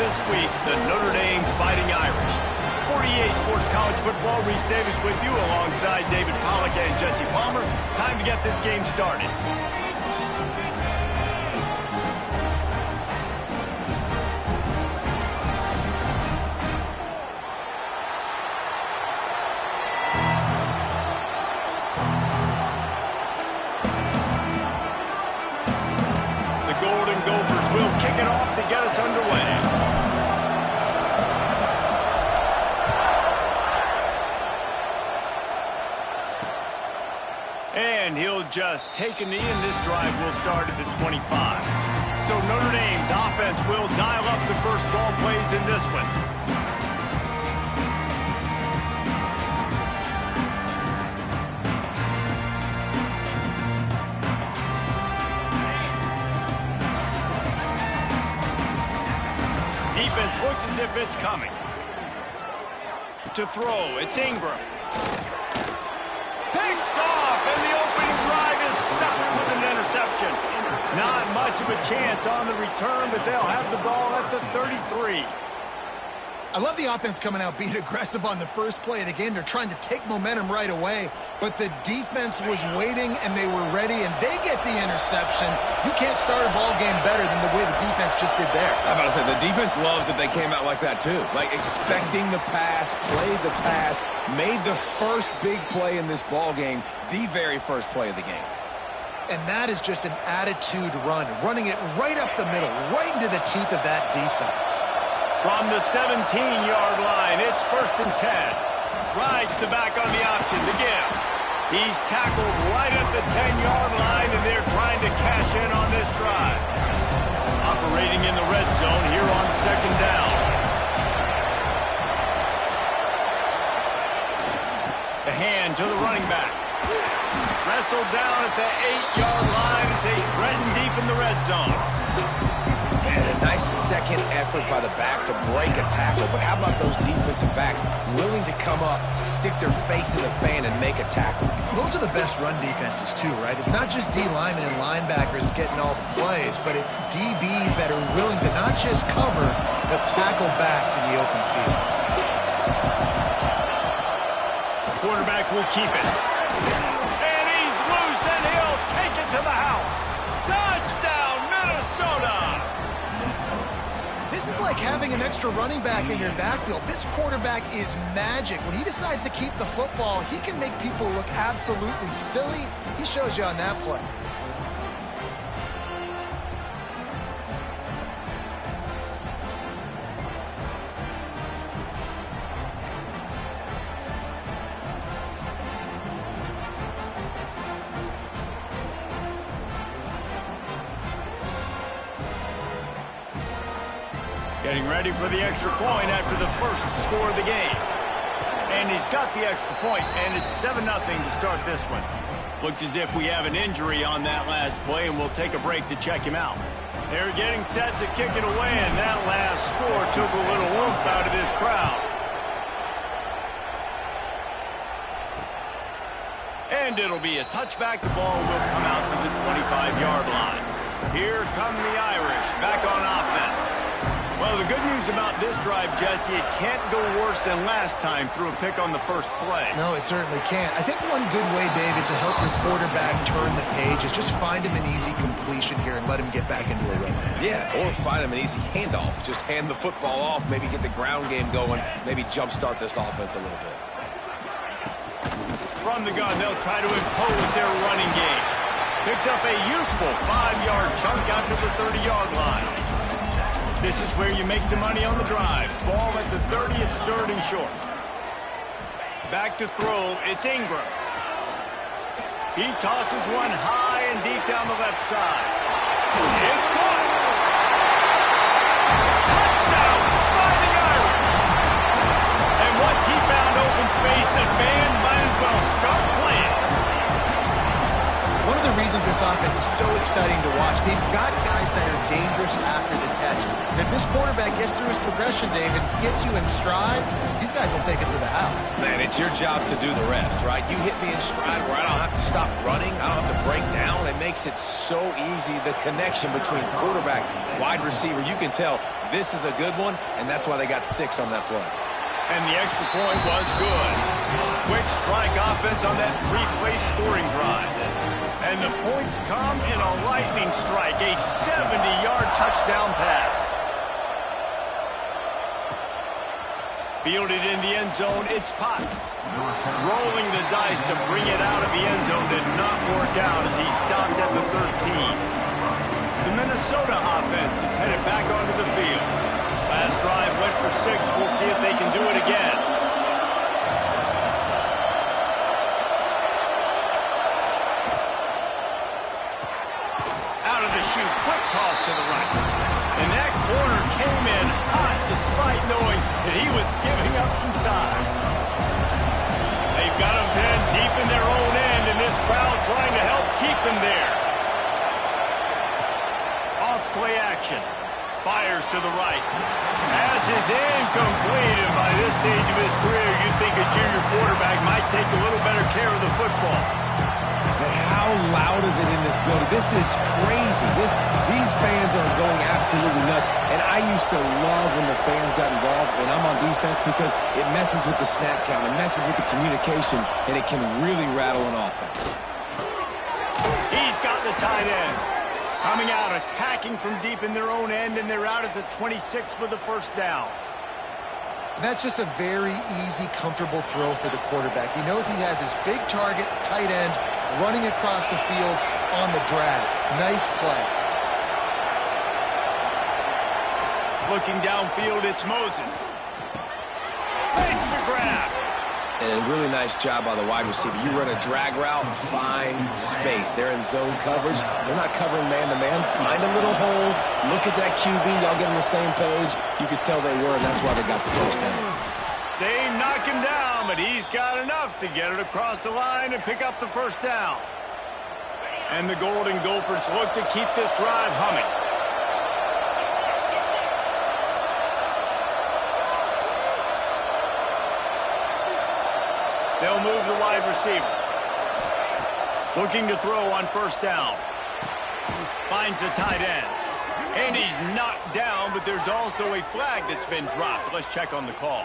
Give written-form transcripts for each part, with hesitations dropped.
this week, the Notre Dame Fighting Irish. For EA Sports College Football, Reese Davis with you alongside David Pollack and Jesse Palmer. Time to get this game started. Kick it off to get us underway. And he'll just take a knee, and this drive will start at the 25. So Notre Dame's offense will dial up the first ball plays in this one. Defense looks as if it's coming. To throw, it's Ingram. Picked off, and the opening drive is stopped with an interception. Not much of a chance on the return, but they'll have the ball at the 33. I love the offense coming out being aggressive on the first play of the game. They're trying to take momentum right away, but the defense was waiting, and they were ready, and they get the interception. You can't start a ball game better than the way the defense just did there. I'm about to say, the defense loves that they came out like that, too. Like, expecting the pass, played the pass, made the first big play in this ball game, the very first play of the game. And that is just an attitude run, running it right up the middle, right into the teeth of that defense. From the 17-yard line, it's 1st and 10. Rides the back on the option to give. He's tackled right at the 10-yard line, and they're trying to cash in on this drive. Operating in the red zone here on 2nd down. The hand to the running back. Wrestled down at the 8-yard line as they threaten deep in the red zone. Man, a nice second effort by the back to break a tackle. But how about those defensive backs willing to come up, stick their face in the fan, and make a tackle? Those are the best run defenses, too, right? It's not just D linemen and linebackers getting all the plays, but it's DBs that are willing to not just cover, but tackle backs in the open field. Quarterback will keep it. And he's loose, and he'll take it to the house. Touchdown, Minnesota! This is like having an extra running back in your backfield. This quarterback is magic. When he decides to keep the football, he can make people look absolutely silly. He shows you on that play. Getting ready for the extra point after the first score of the game. And he's got the extra point, and it's 7-0 to start this one. Looks as if we have an injury on that last play, and we'll take a break to check him out. They're getting set to kick it away, and that last score took a little oomph out of this crowd. And it'll be a touchback. The ball will come out to the 25-yard line. Here come the Irish back on offense. Well, the good news about this drive, Jesse, it can't go worse than last time through a pick on the first play. No, it certainly can't. I think one good way, David, to help your quarterback turn the page is just find him an easy completion here and let him get back into a rhythm. Yeah, or find him an easy handoff. Just hand the football off, maybe get the ground game going, maybe jumpstart this offense a little bit. From the gun, they'll try to impose their running game. Picks up a useful 5-yard chunk out to the 30-yard line. This is where you make the money on the drive. Ball at the 30, it's 3rd and short. Back to throw, it's Ingram. He tosses one high and deep down the left side. It's caught. Touchdown, Fighting Irish. And once he found open space, the band might as well start playing. One of the reasons this offense is so exciting to watch, they've got guys that are dangerous after the catch. catch. And if this quarterback gets through his progression, David, gets you in stride, these guys will take it to the house. Man, it's your job to do the rest, right? You hit me in stride where I don't have to stop running. I don't have to break down. It makes it so easy, the connection between quarterback, wide receiver. You can tell this is a good one, and that's why they got 6 on that play. And the extra point was good. Quick strike offense on that 3-play scoring drive. And the points come in a lightning strike, a 70-yard touchdown pass. Fielded in the end zone, it's Potts. Rolling the dice to bring it out of the end zone did not work out as he stopped at the 13. The Minnesota offense is headed back onto the field. Last drive went for 6. We'll see if they can do it again. Quick toss to the right. And that corner came in hot despite knowing that he was giving up some size. They've got him pinned deep in their own end, and this crowd trying to help keep him there. Off play action. Fires to the right. Pass is incomplete, and by this stage of his career, you'd think a junior quarterback might take a little better care of the football. But how loud is it in this building? This is crazy. These fans are going absolutely nuts. And I used to love when the fans got involved, and I'm on defense, because it messes with the snap count. It messes with the communication, and it can really rattle an offense. He's got the tight end. Coming out, attacking from deep in their own end, and they're out at the 26 for the first down. That's just a very easy, comfortable throw for the quarterback. He knows he has his big target, tight end, running across the field on the drag. Nice play. Looking downfield, it's Moses. Makes the grab. And a really nice job by the wide receiver. You run a drag route, find space. They're in zone coverage. They're not covering man-to-man. Find a little hole. Look at that QB. Y'all get on the same page. You could tell they were, and that's why they got the first down. They knock him down, but he's got enough to get it across the line and pick up the first down. And the Golden Gophers look to keep this drive humming. They'll move the wide receiver. Looking to throw on first down. Finds the tight end. And he's knocked down, but there's also a flag that's been dropped. Let's check on the call.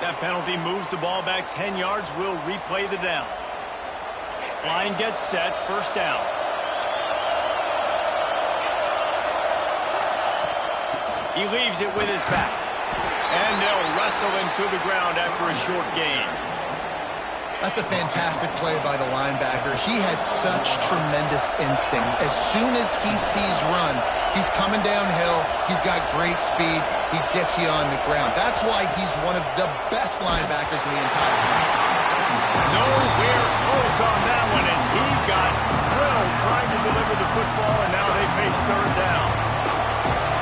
That penalty moves the ball back 10 yards. We'll replay the down. Line gets set. First down. He leaves it with his back. And they'll wrestle him to the ground after a short gain. That's a fantastic play by the linebacker. He has such tremendous instincts. As soon as he sees run, he's coming downhill. He's got great speed. He gets you on the ground. That's why he's one of the best linebackers in the entire country. Nowhere close on that one as he got drilled trying to deliver the football, and now they face third down.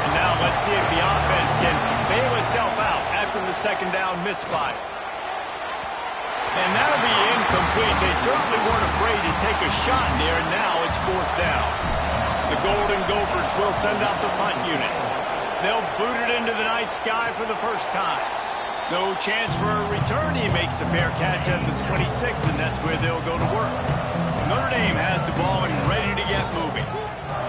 And now let's see if the offense can bail itself out after the second down misfire. And that'll be incomplete. They certainly weren't afraid to take a shot there, and now it's fourth down. The Golden Gophers will send out the punt unit. They'll boot it into the night sky for the first time. No chance for a return. He makes the fair catch at the 26, and that's where they'll go to work. Notre Dame has the ball and ready to get moving.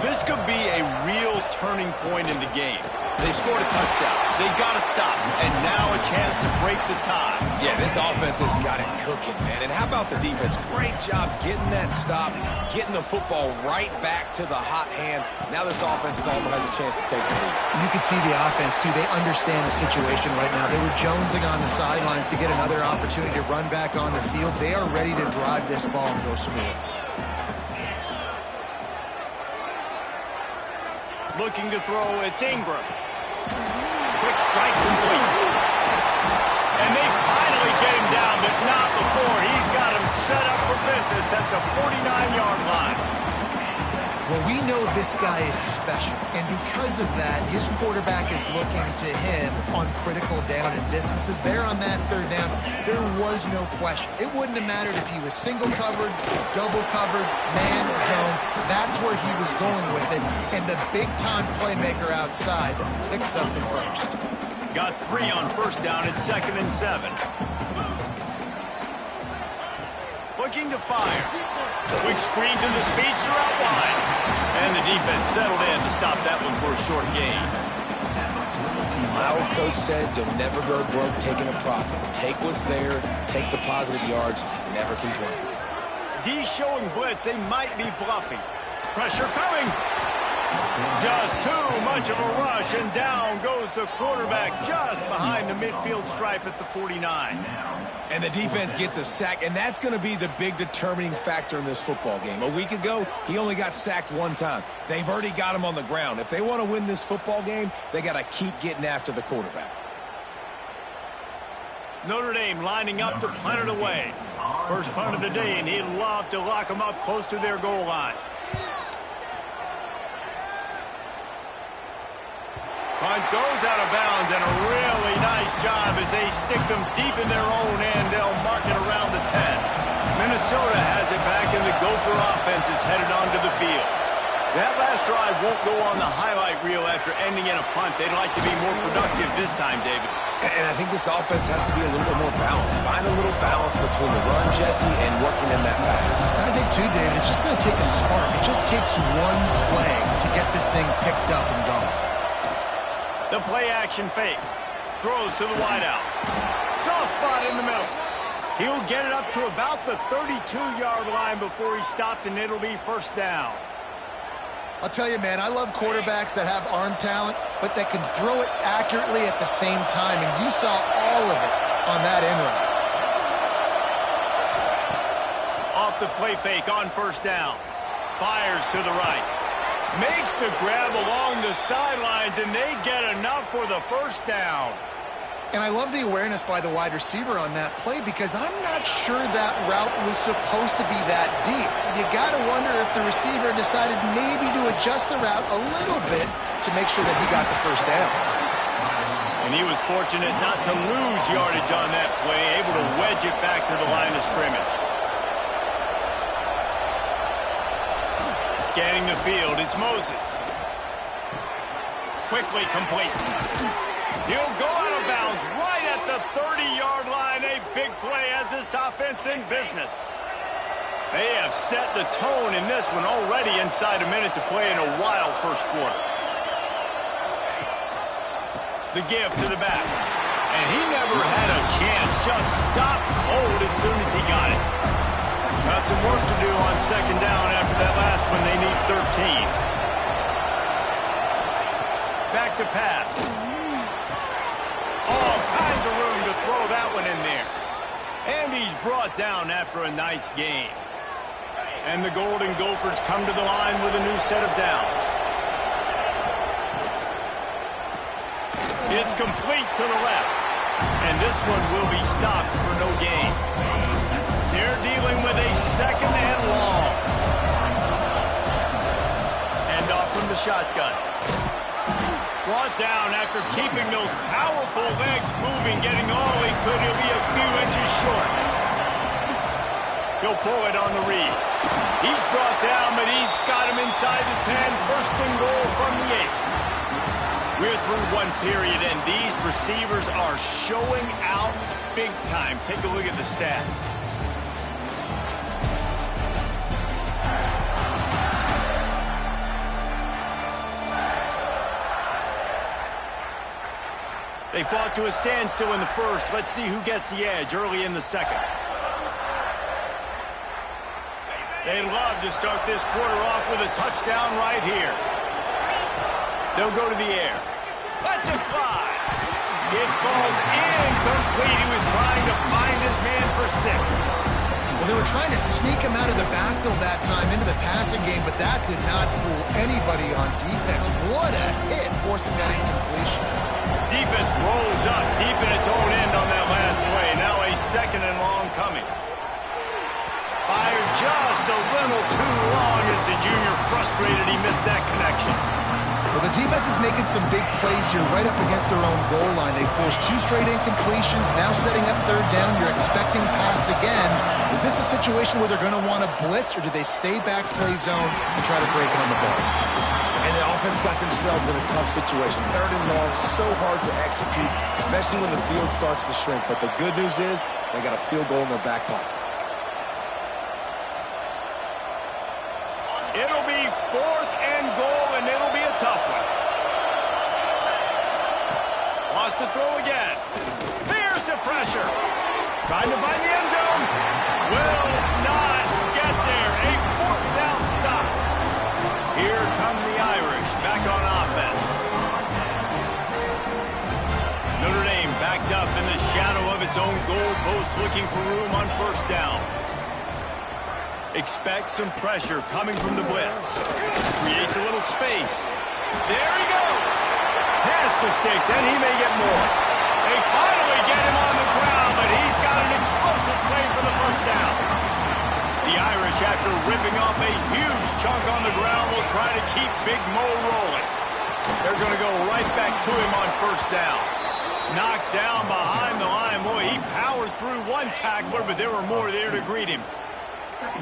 This could be a real turning point in the game. They scored a touchdown. They got to stop. And now a chance to break the tie. Yeah, this offense has got it cooking, man. And how about the defense? Great job getting that stop, getting the football right back to the hot hand. Now this offense, Palmer, has a chance to take the lead. You can see the offense, too. They understand the situation right now. They were jonesing on the sidelines to get another opportunity to run back on the field. They are ready to drive this ball and go score. Looking to throw, it's Ingram. Quick strike complete. And they finally get him down, but not before. He's got him set up for business at the 49-yard line. Well, we know this guy is special, and because of that, his quarterback is looking to him on critical down and distances. There on that third down, there was no question. It wouldn't have mattered if he was single covered, double covered, man, zone. That's where he was going with it, and the big-time playmaker outside picks up the first. Got 3 on first down at 2nd and 7. Looking to fire. Quick screen to the speedster out wide. And the defense settled in to stop that one for a short gain. My old coach said you'll never go broke taking a profit. Take what's there, take the positive yards, and never complain. D showing blitz. They might be bluffing. Pressure coming. Just too much of a rush, and down goes the quarterback just behind the midfield stripe at the 49. And the defense gets a sack, and that's going to be the big determining factor in this football game. A week ago, he only got sacked 1 time. They've already got him on the ground. If they want to win this football game, they got to keep getting after the quarterback. Notre Dame lining up to punt it away. First punt of the day, and he'd love to lock them up close to their goal line. Punt goes out of bounds, and a really nice job as they stick them deep in their own end. They'll mark it around the 10. Minnesota has it back, and the Gopher offense is headed onto the field. That last drive won't go on the highlight reel after ending in a punt. They'd like to be more productive this time, David. And I think this offense has to be a little bit more balanced. Find a little balance between the run, Jesse, and working in that pass. I think, too, David, it's just going to take a spark. It just takes one play to get this thing picked up and going. The play-action fake. Throws to the wideout. Soft spot in the middle. He'll get it up to about the 32-yard line before he stopped, and it'll be first down. I'll tell you, man, I love quarterbacks that have arm talent, but that can throw it accurately at the same time, and you saw all of it on that end run. Off the play fake on first down. Fires to the right. Makes the grab along the sidelines, and they get enough for the first down. And I love the awareness by the wide receiver on that play because I'm not sure that route was supposed to be that deep. You got to wonder if the receiver decided maybe to adjust the route a little bit to make sure that he got the first down. And he was fortunate not to lose yardage on that play, able to wedge it back to the line of scrimmage. Scanning the field, it's Moses. Quickly complete. He'll go out of bounds right at the 30-yard line. A big play as this offense in business. They have set the tone in this one already inside a minute to play in a wild first quarter. The give to the back. And he never had a chance. Just stopped cold as soon as he got it. Got some work to do on second down after that last one. They need 13. Back to pass. All kinds of room to throw that one in there. And he's brought down after a nice game. And the Golden Gophers come to the line with a new set of downs. It's complete to the left. And this one will be stopped for no gain. They're dealing with a second and long. And off from the shotgun. Brought down after keeping those powerful legs moving, getting all he could. He'll be a few inches short. He'll pull it on the read. He's brought down, but he's got him inside the 10. First and goal from the 8. We're through one period, and these receivers are showing out big time. Take a look at the stats. They fought to a standstill in the first. Let's see who gets the edge early in the second. They love to start this quarter off with a touchdown right here. They'll go to the air. Let's it fly. It falls incomplete. He was trying to find his man for 6. Well, they were trying to sneak him out of the backfield that time into the passing game, but that did not fool anybody on defense. What a hit, forcing that incompletion. Defense rolls up deep in its own end on that last play. Now a second and long coming. Fired just a little too long as the junior frustrated defense is making some big plays here right up against their own goal line. They forced 2 straight incompletions, now setting up 3rd down. You're expecting pass again. Is this a situation where they're going to want to blitz, or do they stay back, play zone, and try to break on the ball? And the offense got themselves in a tough situation. 3rd and long, so hard to execute, especially when the field starts to shrink. But the good news is they got a field goal in their back pocket. It'll be 4th and goal, and it'll be a tough one. Wants to throw again. There's the pressure. Trying to find the end zone. Will not get there. A 4th down stop. Here come the Irish back on offense. Notre Dame backed up in the shadow of its own goal post, looking for room on 1st down. Expect some pressure coming from the blitz. Creates a little space. There he goes. Past the sticks, and he may get more. They finally get him on the ground, but he's got an explosive play for the 1st down. The Irish, after ripping off a huge chunk on the ground, will try to keep Big Mo rolling. They're going to go right back to him on 1st down. Knocked down behind the line. Boy, he powered through one tackler, but there were more there to greet him.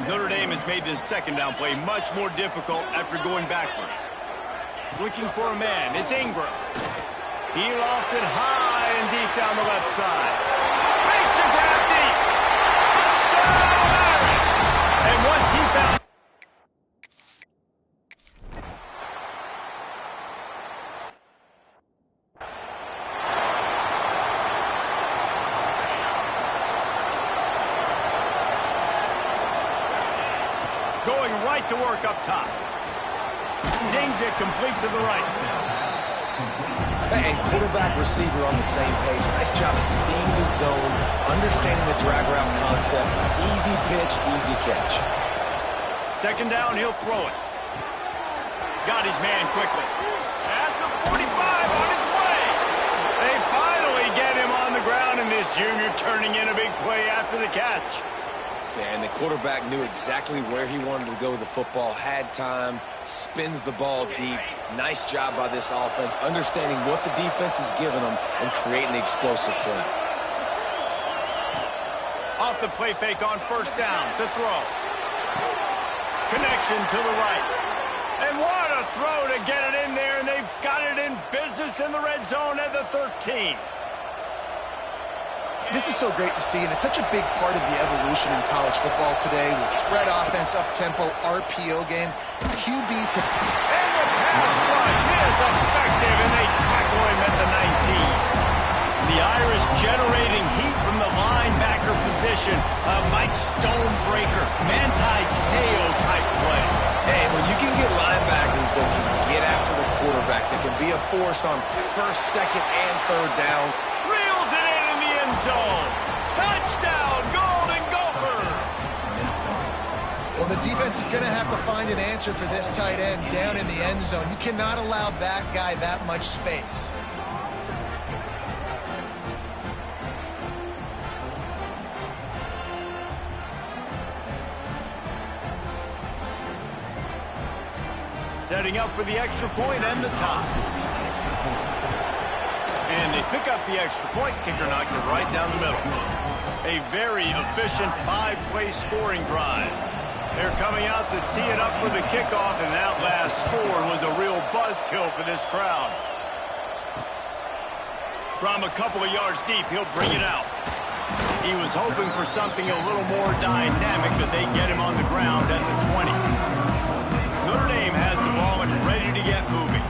Notre Dame has made this 2nd down play much more difficult after going backwards. Looking for a man. It's Ingram. He lofts it high and deep down the left side. Makes a grab deep. Touchdown, Irish! And once he found... Going right to work up top. Zings it complete to the right. And quarterback, receiver on the same page. Nice job seeing the zone, understanding the drag route concept. Easy pitch, easy catch. 2nd down, he'll throw it. Got his man quickly. At the 45, on his way. They finally get him on the ground, and this junior turning in a big play after the catch. And the quarterback knew exactly where he wanted to go with the football, had time, spins the ball deep. Nice job by this offense, understanding what the defense is giving them and creating the explosive play. Off the play fake on 1st down to throw. Connection to the right. And what a throw to get it in there, and they've got it in business in the red zone at the 13. This is so great to see, and it's such a big part of the evolution in college football today with spread offense, up-tempo, RPO game. QBs hit. And the pass rush is effective, and they tackle him at the 19. The Irish generating heat from the linebacker position. A Mike Stonebreaker, Manti Te'o type play. Hey, when you can get linebackers that can get after the quarterback, that can be a force on 1st, 2nd, and 3rd down. Reels it in the end zone. Touchdown, Golden Gophers. Well, the defense is going to have to find an answer for this tight end down in the end zone. You cannot allow that guy that much space. Setting up for the extra point and the top. And they pick up the extra point. Kicker knocked it right down the middle. A very efficient 5-play scoring drive. They're coming out to tee it up for the kickoff, and that last score was a real buzzkill for this crowd. From a couple of yards deep, he'll bring it out. He was hoping for something a little more dynamic, but they get him on the ground at the 20. Notre Dame has the ball and ready to get moving.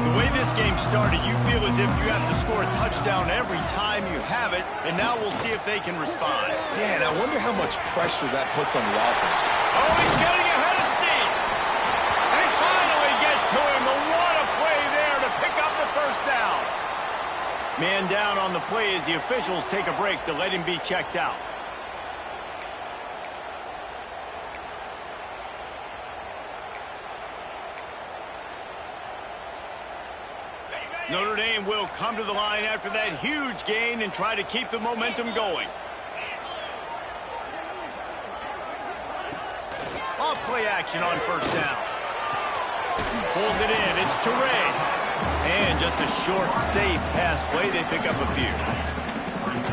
The way this game started, you feel as if you have to score a touchdown every time you have it, and now we'll see if they can respond. Yeah, and I wonder how much pressure that puts on the offense. Oh, he's getting ahead of steam. They finally get to him. What a play there to pick up the 1st down. Man down on the play as the officials take a break to let him be checked out. Notre Dame will come to the line after that huge gain and try to keep the momentum going. Off play action on 1st down. Pulls it in. It's Toure. And just a short, safe pass play. They pick up a few.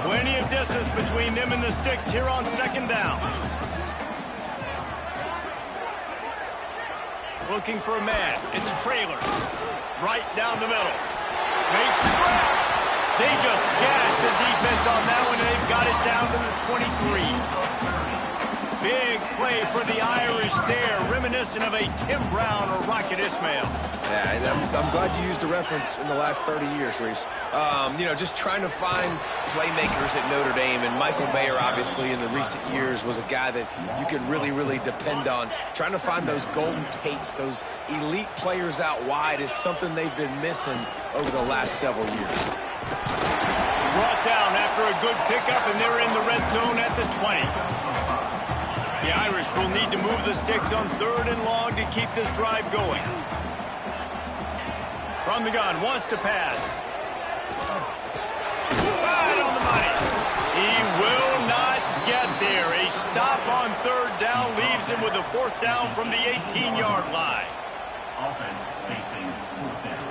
Plenty of distance between them and the sticks here on second down. Looking for a man. It's Traylor. Right down the middle. Makes the grab. They just gashed the defense on that one, and they've got it down to the 23. Big play for the Irish there, reminiscent of a Tim Brown or Rocket Ismail. Yeah, and I'm glad you used a reference in the last 30 years, Reese. You know, just trying to find playmakers at Notre Dame, and Michael Mayer, obviously, in the recent years, was a guy that you could really, really depend on. Trying to find those golden Tates, those elite players out wide is something they've been missing over the last several years. Brought down after a good pickup, and they're in the red zone at the 20. The Irish will need to move the sticks on 3rd and long to keep this drive going. From the gun, wants to pass. Right on the money. He will not get there. A stop on 3rd down leaves him with a 4th down from the 18-yard line. Offense facing 4th down.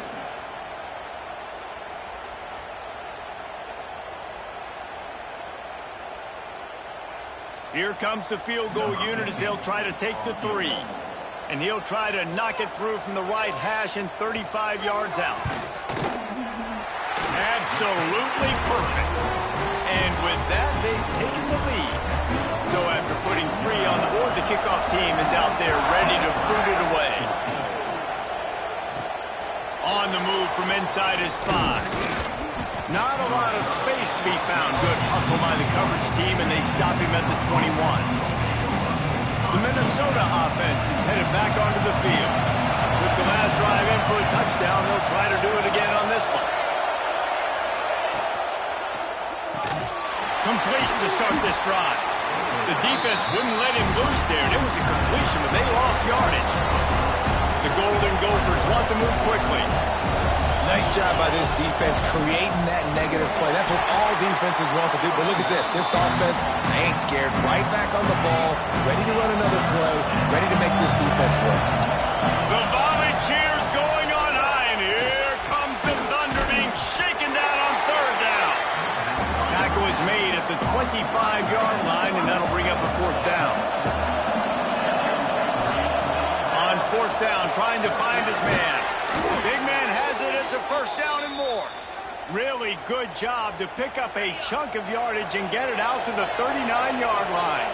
Here comes the field goal unit as they'll try to take the 3. And he'll try to knock it through from the right hash and 35 yards out. Absolutely perfect. And with that, they've taken the lead. So after putting 3 on the board, the kickoff team is out there ready to boot it away. On the move from inside his 5. Not a lot of space to be found. Good hustle by the coverage team, and they stop him at the 21. The Minnesota offense is headed back onto the field. With the last drive in for a touchdown, they'll try to do it again on this one. Complete to start this drive. The defense wouldn't let him loose there, and it was a completion, but they lost yardage. The Golden Gophers want to move quickly. Nice job by this defense creating that negative play. That's what all defenses want to do. But look at this. This offense, they ain't scared. Right back on the ball, ready to run another play, ready to make this defense work. The volley cheers going on high, and here comes the Thunder being shaken down on 3rd down. Tackle is made at the 25-yard line, and that'll bring up a 4th down. On 4th down, trying to find his man. Big man has it. It's a 1st down and more. Really good job to pick up a chunk of yardage and get it out to the 39-yard line.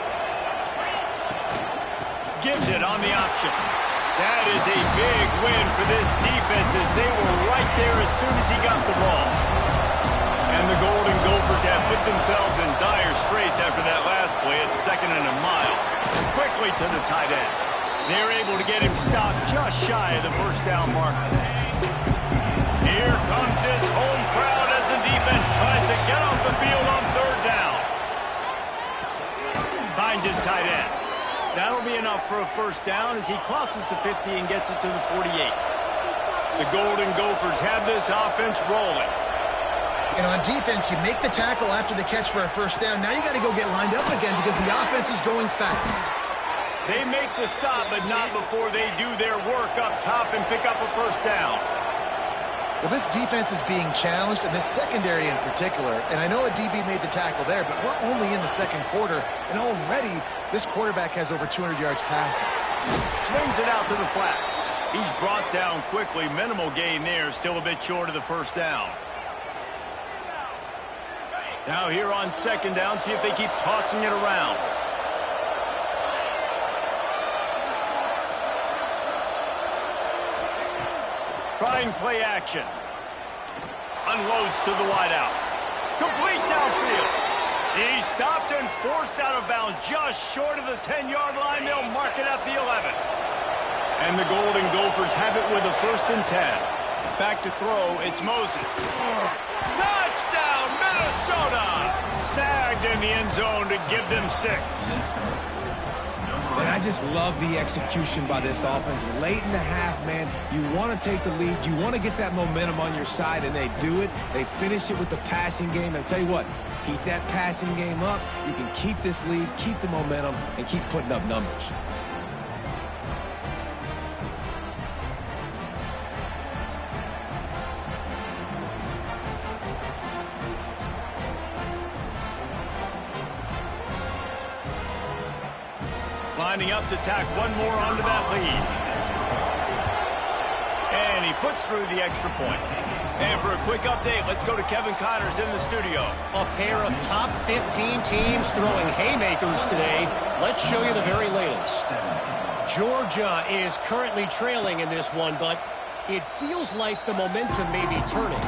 Gives it on the option. That is a big win for this defense as they were right there as soon as he got the ball. And the Golden Gophers have put themselves in dire straits after that last play at 2nd and a mile. Quickly to the tight end. They're able to get him stopped just shy of the 1st down marker. Here comes his home crowd as the defense tries to get off the field on 3rd down. Finds his tight end. That'll be enough for a 1st down as he crosses the 50 and gets it to the 48. The Golden Gophers have this offense rolling. And on defense, you make the tackle after the catch for a 1st down. Now you got to go get lined up again because the offense is going fast. They make the stop, but not before they do their work up top and pick up a 1st down. Well, this defense is being challenged, and this secondary in particular. And I know a DB made the tackle there, but we're only in the 2nd quarter, and already this quarterback has over 200 yards passing. Swings it out to the flat. He's brought down quickly. Minimal gain there, still a bit short of the 1st down. Now here on 2nd down, see if they keep tossing it around. Trying play action. Unloads to the wideout. Complete downfield. He's stopped and forced out of bounds just short of the 10-yard line. They'll mark it at the 11. And the Golden Gophers have it with a 1st and 10. Back to throw, it's Moses. Touchdown, Minnesota! Snagged in the end zone to give them 6. And I just love the execution by this offense. Late in the half, man, you want to take the lead. You want to get that momentum on your side, and they do it. They finish it with the passing game. And I'll tell you what, keep that passing game up. You can keep this lead, keep the momentum, and keep putting up numbers. lining up to tack one more onto that lead. And he puts through the extra point. And for a quick update, let's go to Kevin Connors in the studio. A pair of top 15 teams throwing haymakers today. Let's show you the very latest. Georgia is currently trailing in this one, but it feels like the momentum may be turning.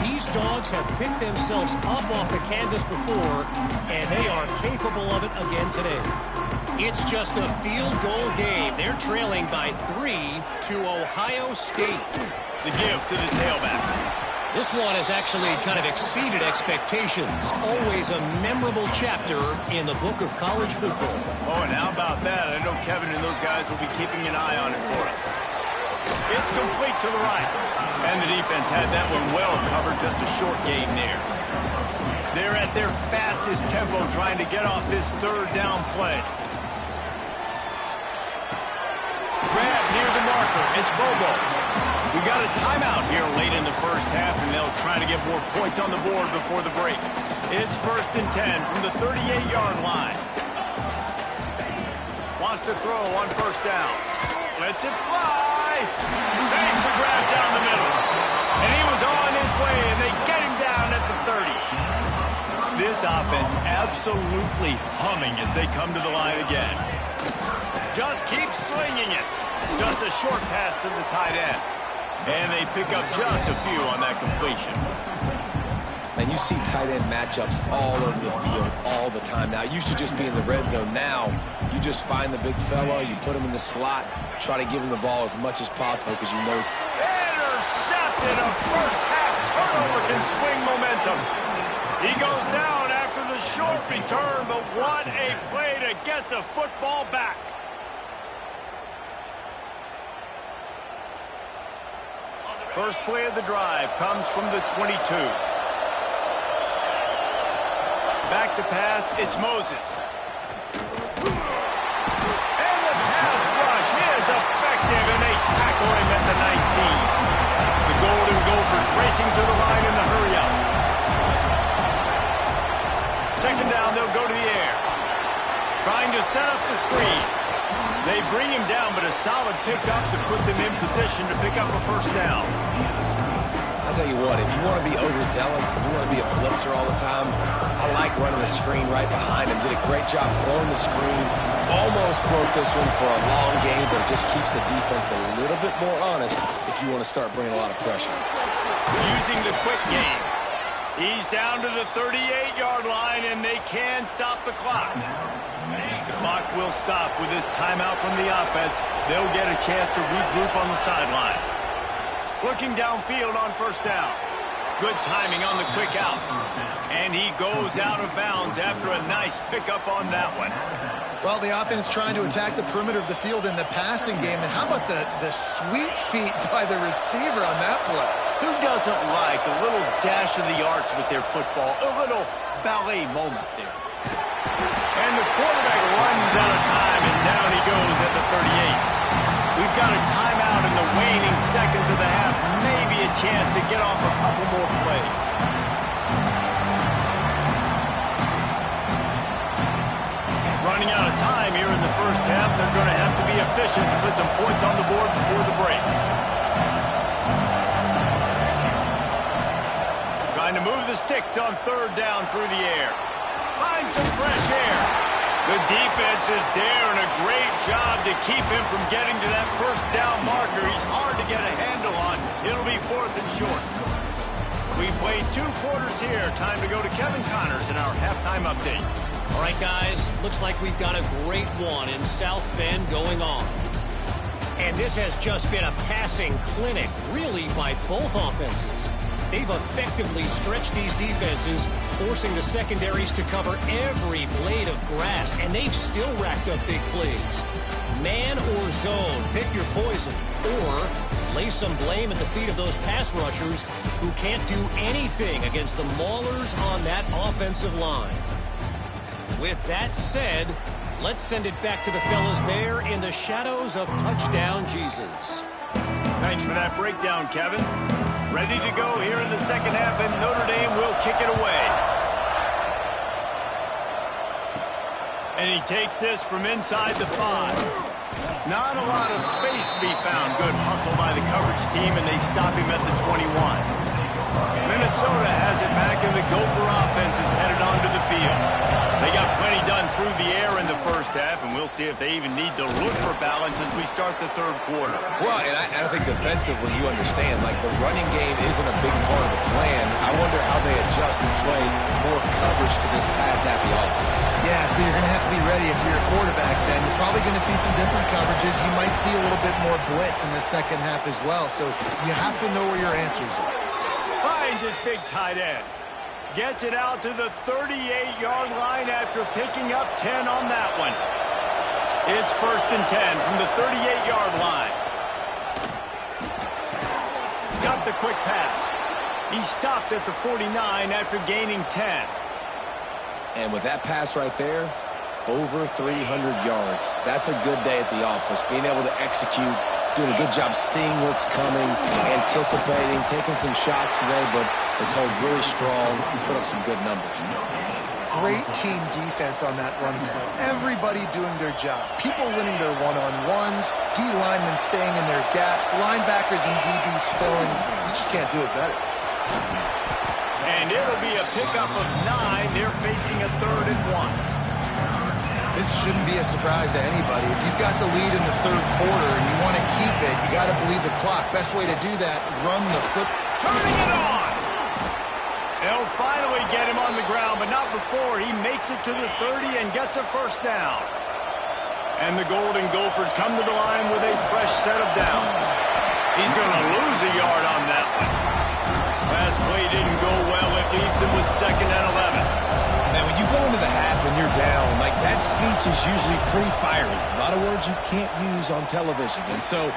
These dogs have picked themselves up off the canvas before, and they are capable of it again today. It's just a field goal game. They're trailing by 3 to Ohio State. The give to the tailback. This one has actually kind of exceeded expectations. Always a memorable chapter in the book of college football. Oh, and how about that? I know Kevin and those guys will be keeping an eye on it for us. It's complete to the right. And the defense had that one well covered, just a short gain there. They're at their fastest tempo trying to get off this third down play. Grab near the marker. It's Bobo. We got a timeout here late in the first half, and they'll try to get more points on the board before the break. It's 1st and 10 from the 38-yard line. Wants to throw on first down. Lets it fly. Makes a grab down the middle. And he was on his way, and they get him down at the 30. This offense absolutely humming as they come to the line again. Just keep slinging it. Just a short pass to the tight end. And they pick up just a few on that completion. And you see tight end matchups all over the field all the time. Now, it used to just be in the red zone. Now, you just find the big fella, you put him in the slot, try to give him the ball as much as possible because you know. Intercepted! A first half turnover can swing momentum. He goes down after the short return, but what a play to get the football back. First play of the drive comes from the 22. Back to pass, it's Moses. And the pass rush is effective, and they tackle him at the 19. The Golden Gophers racing to the line in the hurry-up. Second down, they'll go to the air. Trying to set up the screen. They bring him down, but a solid pickup to put them in position to pick up a first down. I'll tell you what, if you want to be overzealous, if you want to be a blitzer all the time, I like running the screen right behind him. Did a great job throwing the screen. Almost broke this one for a long game, but it just keeps the defense a little bit more honest if you want to start bringing a lot of pressure. Using the quick game. He's down to the 38-yard line, and they can stop the clock. The clock will stop with this timeout from the offense. They'll get a chance to regroup on the sideline. Looking downfield on first down. Good timing on the quick out. And he goes out of bounds after a nice pickup on that one. Well, the offense trying to attack the perimeter of the field in the passing game. And how about the sweet feet by the receiver on that play? Who doesn't like a little dash of the arts with their football? A little ballet moment there. And the quarterback runs out of time, and down he goes at the 38. We've got a timeout in the waning seconds of the half. Maybe a chance to get off a couple more plays. Running out of time here in the first half. They're going to have to be efficient to put some points on the board before the break. Trying to move the sticks on third down through the air. Find some fresh air. The defense is there, and a great job to keep him from getting to that first down marker. He's hard to get a handle on. It'll be 4th and short. We've played 2 quarters here. Time to go to Kevin Connors in our halftime update. All right, guys, looks like we've got a great one in South Bend going on. And this has just been a passing clinic, really, by both offenses. They've effectively stretched these defenses, forcing the secondaries to cover every blade of grass, and they've still racked up big plays. Man or zone, pick your poison, or lay some blame at the feet of those pass rushers who can't do anything against the maulers on that offensive line. With that said, let's send it back to the fellas there in the shadows of Touchdown Jesus. Thanks for that breakdown, Kevin. Ready to go here in the second half, and Notre Dame will kick it away. And he takes this from inside the 5. Not a lot of space to be found. Good hustle by the coverage team, and they stop him at the 21. Minnesota has it back, and the Gopher offense is headed onto the field. They got plenty done through the air in the first half, and we'll see if they even need to look for balance as we start the third quarter. Well, and I think defensively, you understand, like the running game isn't a big part of the plan. I wonder how they adjust and play more coverage to this pass-happy offense. Yeah, so you're going to have to be ready if you're a quarterback then. You're probably going to see some different coverages. You might see a little bit more blitz in the second half as well, so you have to know where your answers are. Finds his big tight end. Gets it out to the 38-yard line after picking up 10 on that one. It's 1st and 10 from the 38-yard line. Got the quick pass. He stopped at the 49 after gaining 10. And with that pass right there, over 300 yards. That's a good day at the office. Being able to execute, doing a good job seeing what's coming, anticipating, taking some shots today, but has held really strong and put up some good numbers. Great team defense on that run play. Everybody doing their job. People winning their one-on-ones, D linemen staying in their gaps, linebackers and DBs filling. You just can't do it better. And it'll be a pickup of 9. They're facing a 3rd and 1. This shouldn't be a surprise to anybody. If you've got the lead in the third quarter and you want to keep it, you got to believe the clock. Best way to do that, run the foot. Turning it on! They'll finally get him on the ground, but not before he makes it to the 30 and gets a first down. And the Golden Gophers come to the line with a fresh set of downs. He's going to lose a yard on that one. Last play didn't go well. It leaves him with 2nd and 11. And when you go into the half and you're down, like that speech is usually pretty fiery. A lot of words you can't use on television. And so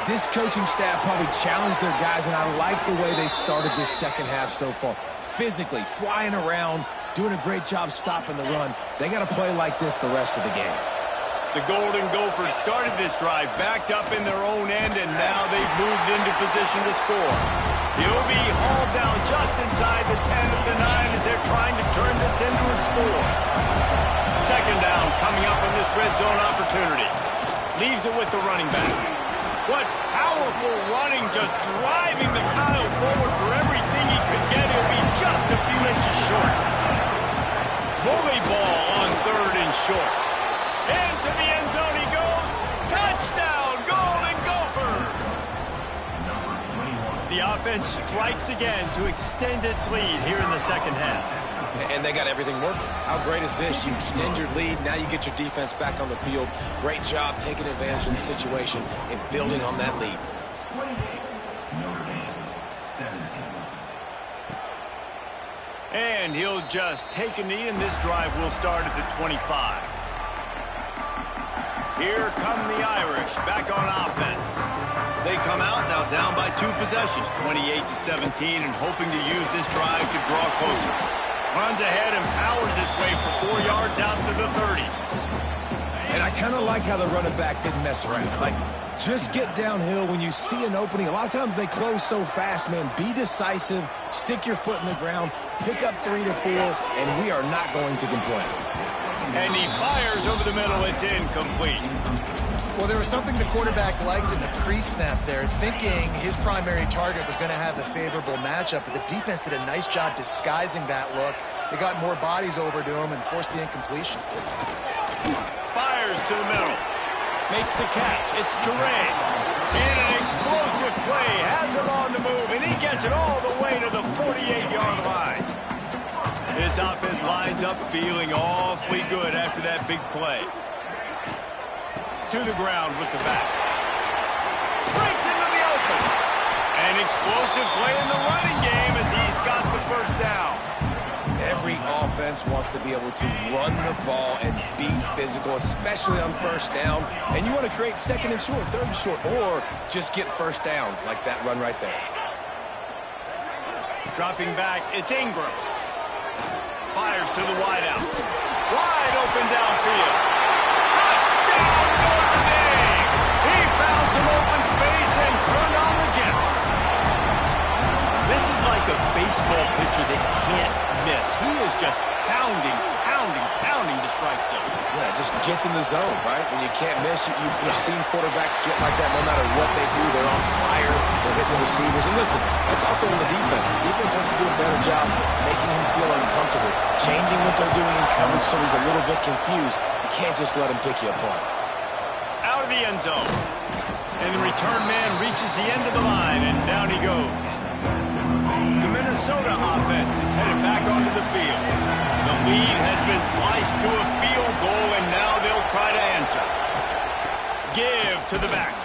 this coaching staff probably challenged their guys, and I like the way they started this second half so far. Physically, flying around, doing a great job stopping the run. They got to play like this the rest of the game. The Golden Gophers started this drive backed up in their own end, and now they've moved into position to score. He'll be hauled down just inside the 10 at the 9 as they're trying to turn this into a score. 2nd down coming up on this red zone opportunity. Leaves it with the running back. What powerful running, just driving the pile forward for everything he could get. He'll be just a few inches short. Bully ball on 3rd and short. Into the end zone he goes. Touchdown, Golden Gophers! The offense strikes again to extend its lead here in the second half. And they got everything working. How great is this? You extend your lead, now you get your defense back on the field. Great job taking advantage of the situation and building on that lead. And he'll just take a knee, and this drive will start at the 25. Here come the Irish back on offense. They come out now down by 2 possessions, 28-17, and hoping to use this drive to draw closer. Runs ahead and powers his way for 4 yards out to the 30. And I kind of like how the running back didn't mess around. Like, just get downhill when you see an opening. A lot of times they close so fast, man. Be decisive, stick your foot in the ground, pick up 3 to 4, and we are not going to complain. And he fires over the middle. It's incomplete. Well, there was something the quarterback liked in the pre-snap there, thinking his primary target was going to have a favorable matchup, but the defense did a nice job disguising that look. They got more bodies over to him and forced the incompletion. Fires to the middle. Makes the catch. It's Turay. In an explosive play. Has it on the move, and he gets it all the way to the 48-yard line. This offense lines up feeling awfully good after that big play. To the ground with the back. Breaks into the open. An explosive play in the running game as he's got the first down. Every offense wants to be able to run the ball and be physical, especially on first down. And you want to create 2nd and short, 3rd and short, or just get first downs like that run right there. Dropping back, it's Ingram. Fires to the wideout. Wide open downfield. Touchdown, Notre Dame! He found some open space and turned on the Jets. This is like a baseball pitcher that can't miss. He is just pounding the strike zone. Yeah, gets in the zone, right? When you can't miss, you've seen quarterbacks get like that no matter what they do. They're on fire. They're hitting the receivers. And listen, that's also on the defense. The defense has to do a better job making him feel uncomfortable, changing what they're doing in coverage so he's a little bit confused. You can't just let him pick you apart. Out of the end zone. And the return man reaches the end of the line, and down he goes. The Minnesota offense is headed back onto the field. The lead has been sliced to a field goal, and now they'll try to answer. Give to the back.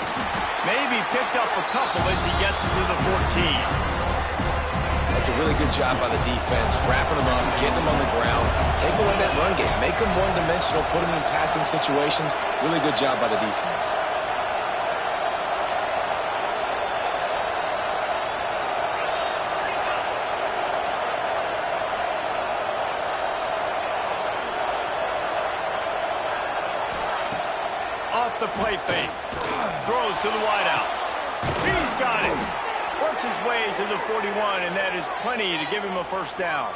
Maybe picked up a couple as he gets it to the 14. That's a really good job by the defense, wrapping them up, getting them on the ground, take away that run game, make them one-dimensional, put them in passing situations. Really good job by the defense. Off the play fake. Throws to the wideout. He's got it. Works his way to the 41, and that is plenty to give him a first down.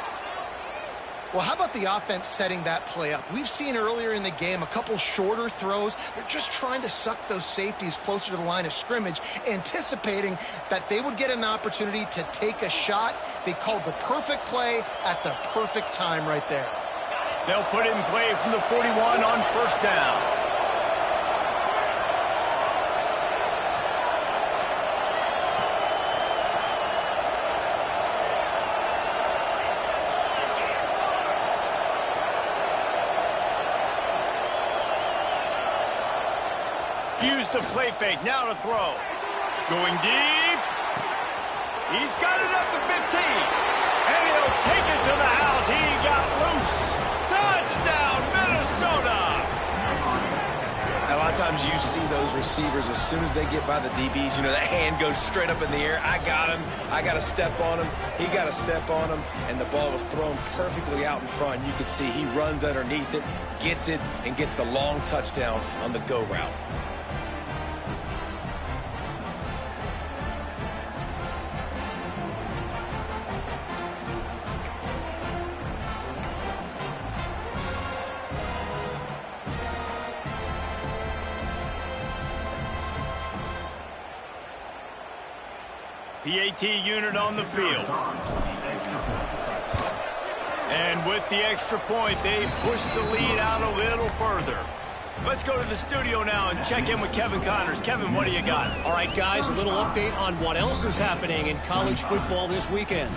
Well, how about the offense setting that play up? We've seen earlier in the game a couple shorter throws. They're just trying to suck those safeties closer to the line of scrimmage, anticipating that they would get an opportunity to take a shot. They called the perfect play at the perfect time right there. They'll put it in play from the 41 on first down. Use the play fake, now to throw. Going deep. He's got it at the 15. And he'll take it to the house. He got loose. Touchdown, Minnesota. A lot of times you see those receivers, as soon as they get by the DBs, you know, that hand goes straight up in the air. I got him. I got to step on him. He got to step on him. And the ball was thrown perfectly out in front. You can see he runs underneath it, gets it, and gets the long touchdown on the go route. PAT unit on the field. And with the extra point, they push the lead out a little further. Let's go to the studio now and check in with Kevin Connors. Kevin, what do you got? All right, guys, a little update on what else is happening in college football this weekend.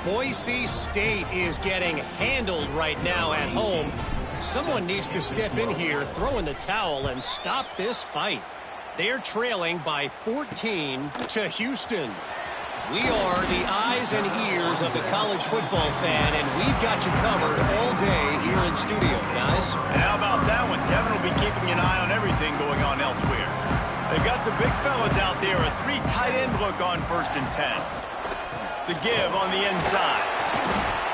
Boise State is getting handled right now at home. Someone needs to step in here, throw in the towel, and stop this fight. They're trailing by 14 to Houston. We are the eyes and ears of the college football fan, and we've got you covered all day here in studio, guys. And how about that one? Kevin will be keeping an eye on everything going on elsewhere. They've got the big fellas out there, a 3 tight end look on 1st and 10. The give on the inside.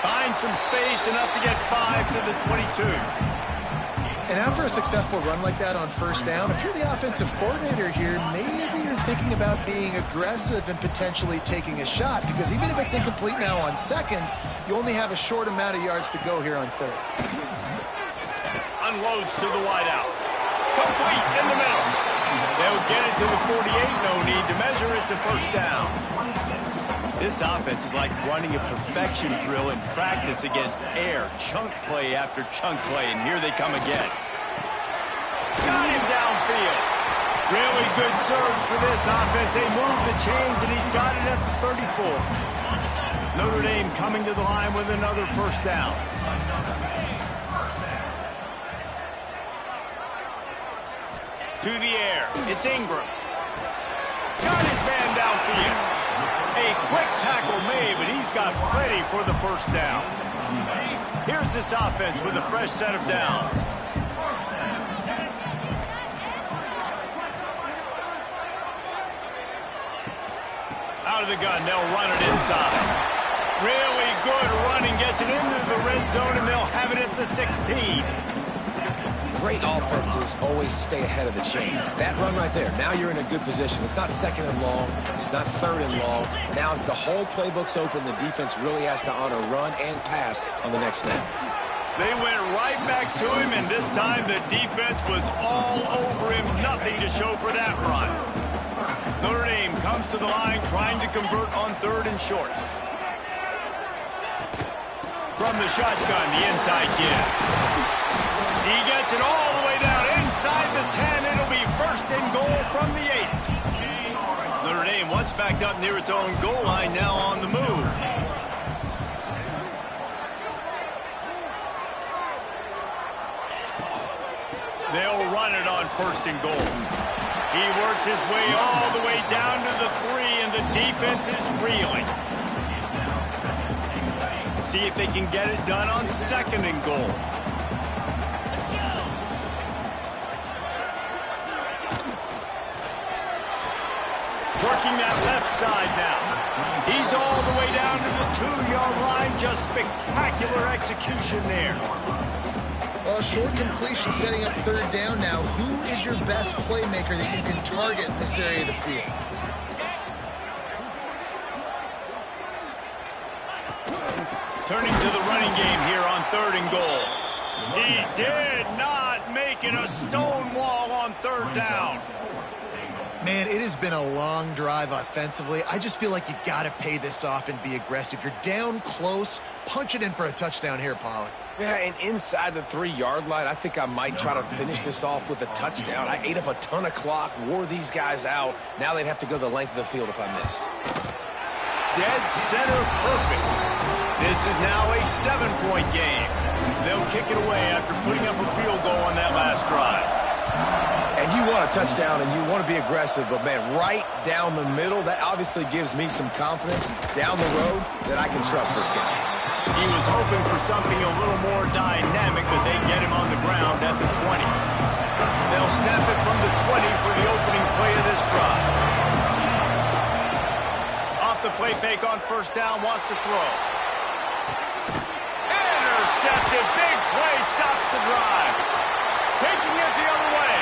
Finds some space, enough to get 5 to the 22. And after a successful run like that on first down, if you're the offensive coordinator here, maybe you're thinking about being aggressive and potentially taking a shot, because even if it's incomplete now on 2nd, you only have a short amount of yards to go here on 3rd. Unloads to the wideout. Complete in the middle. They'll get it to the 48. No need to measure. It's a first down. This offense is like running a perfection drill in practice against air. Chunk play after chunk play, and here they come again. Got him downfield. Really good surge for this offense. They move the chains, and he's got it at the 34. Notre Dame coming to the line with another first down. To the air. It's Ingram. Got his man downfield. A quick tackle made, but he's got plenty for the first down. Here's this offense with a fresh set of downs. Out of the gun, they'll run it inside. Really good running, gets it into the red zone, and they'll have it at the 16. Great offenses always stay ahead of the chains. That run right there, now you're in a good position. It's not 2nd and long. It's not 3rd and long. Now as the whole playbook's open, the defense really has to honor run and pass on the next snap. They went right back to him, and this time the defense was all over him. Nothing to show for that run. Notre Dame comes to the line trying to convert on 3rd and short. From the shotgun, the inside give. He gets it all the way down inside the 10. It'll be 1st and goal from the 8. Notre Dame once backed up near its own goal line, now on the move. They'll run it on 1st and goal. He works his way all the way down to the 3, and the defense is reeling. See if they can get it done on 2nd and goal. Working that left side now. He's all the way down to the 2-yard line. Just spectacular execution there. Well, short completion setting up 3rd down now. Who is your best playmaker that you can target in this area of the field? Turning to the running game here on 3rd and goal. He did not make it a stone wall on 3rd down. Man, it has been a long drive offensively. I just feel like you got to pay this off and be aggressive. You're down close. Punch it in for a touchdown here, Pollack. Yeah, and inside the 3-yard line, I think I might try to finish this off with a touchdown. I ate up a ton of clock, wore these guys out. Now they'd have to go the length of the field if I missed. Dead center perfect. This is now a 7-point game. They'll kick it away after putting up a field goal on that last drive. And you want a touchdown and you want to be aggressive, but man, right down the middle, that obviously gives me some confidence down the road that I can trust this guy. He was hoping for something a little more dynamic, but they get him on the ground at the 20. They'll snap it from the 20 for the opening play of this drive. Off the play fake on 1st down, wants to throw. Intercepted, big play, stops the drive. Taking it the other way.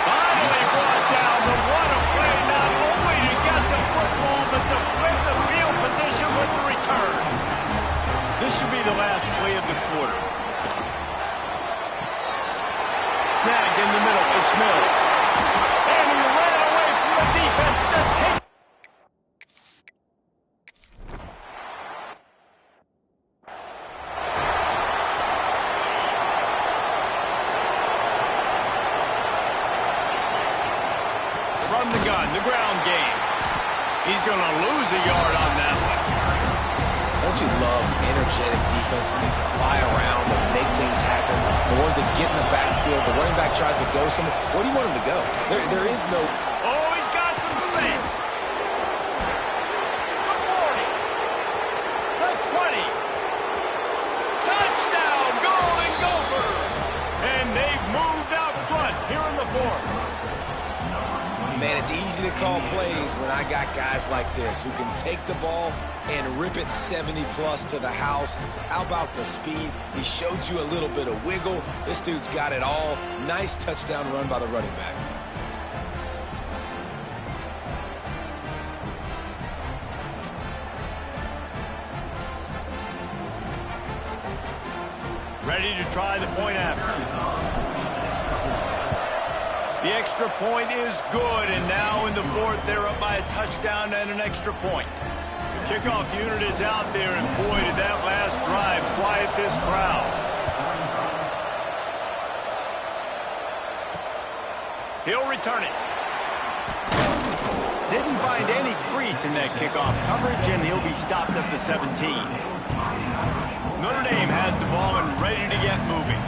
Finally brought down, but what a play, not only to get the football, but to flip the field position with the return. This should be the last play of the quarter. Snagged in the middle, it's Mills. And he ran away from the defense to take. From the gun, the ground game. He's going to lose a yard on that one. Don't you love energetic defenses that fly around and make things happen? The ones that get in the backfield, the running back tries to go somewhere. Where do you want him to go? There is no... Oh, he's got some space. The 40. The 20. Touchdown, Golden Gophers. And they've moved out front here in the 4th. Man, it's easy to call plays when I got guys like this who can take the ball and rip it 70-plus to the house. How about the speed? He showed you a little bit of wiggle. This dude's got it all. Nice touchdown run by the running back. Ready to try the point after. The extra point is good, and now in the 4th, they're up by a touchdown and an extra point. The kickoff unit is out there, and boy, did that last drive quiet this crowd. He'll return it. Didn't find any crease in that kickoff coverage, and he'll be stopped at the 17. Notre Dame has the ball and ready to get moving.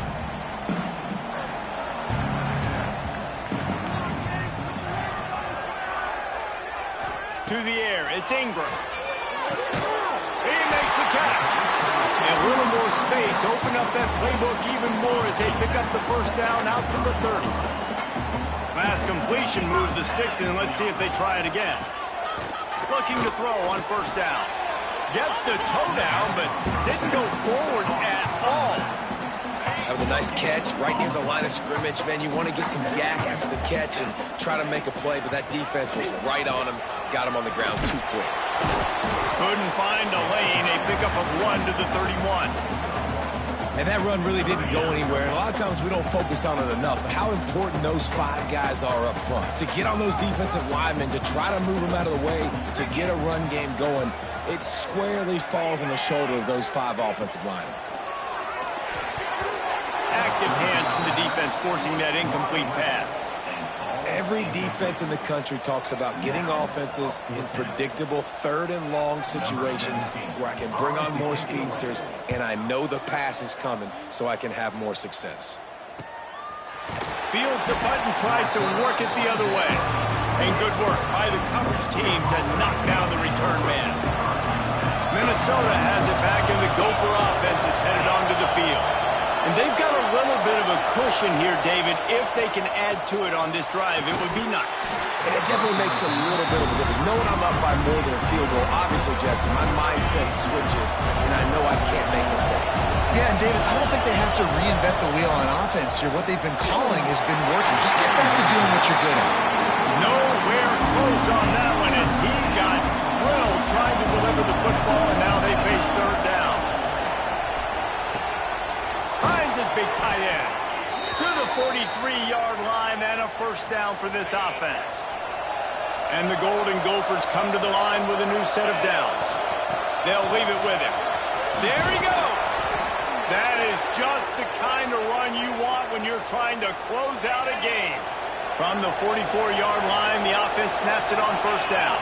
To the air, it's Ingram. He makes the catch. And a little more space, open up that playbook even more as they pick up the 1st down out to the 30. Last completion moved the sticks in, and let's see if they try it again. Looking to throw on 1st down. Gets the toe down, but didn't go forward at all. That was a nice catch right near the line of scrimmage. Man, you want to get some yak after the catch and try to make a play, but that defense was right on him. Got him on the ground too quick. Couldn't find a lane. A pickup of 1 to the 31. And that run really didn't go anywhere. And a lot of times we don't focus on it enough. But how important those 5 guys are up front. To get on those defensive linemen, to try to move them out of the way, to get a run game going, it squarely falls on the shoulder of those 5 offensive linemen. Active hands from the defense forcing that incomplete pass. Every defense in the country talks about getting offenses in predictable 3rd and long situations where I can bring on more speedsters and I know the pass is coming so I can have more success. Fields the punt and tries to work it the other way. And good work by the coverage team to knock down the return man. Minnesota has it back and the Gopher offense is headed onto the field. And they've got a little bit of a cushion here, David. If they can add to it on this drive, it would be nice. And it definitely makes a little bit of a difference. Knowing I'm up by more than a field goal, obviously, Jesse, my mindset switches, and I know I can't make mistakes. Yeah, and David, I don't think they have to reinvent the wheel on offense here. What they've been calling has been working. Just get back to doing what you're good at. Nowhere close on that one as he got drilled trying to deliver the football, and now they face 3rd down. Finds his big tight end to the 43-yard line and a 1st down for this offense. And the Golden Gophers come to the line with a new set of downs. They'll leave it with him. There he goes. That is just the kind of run you want when you're trying to close out a game. From the 44-yard line, the offense snaps it on 1st down.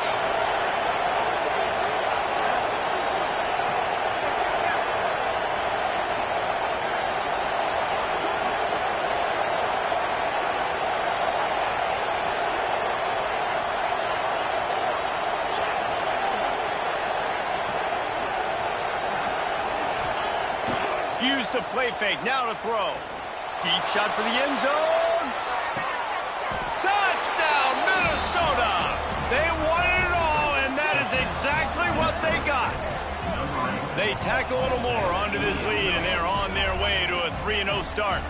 Use the play fake, now to throw. Deep shot for the end zone. Touchdown, Minnesota! They wanted it all, and that is exactly what they got. They tack a little more onto this lead, and they're on their way to a 3-0 start.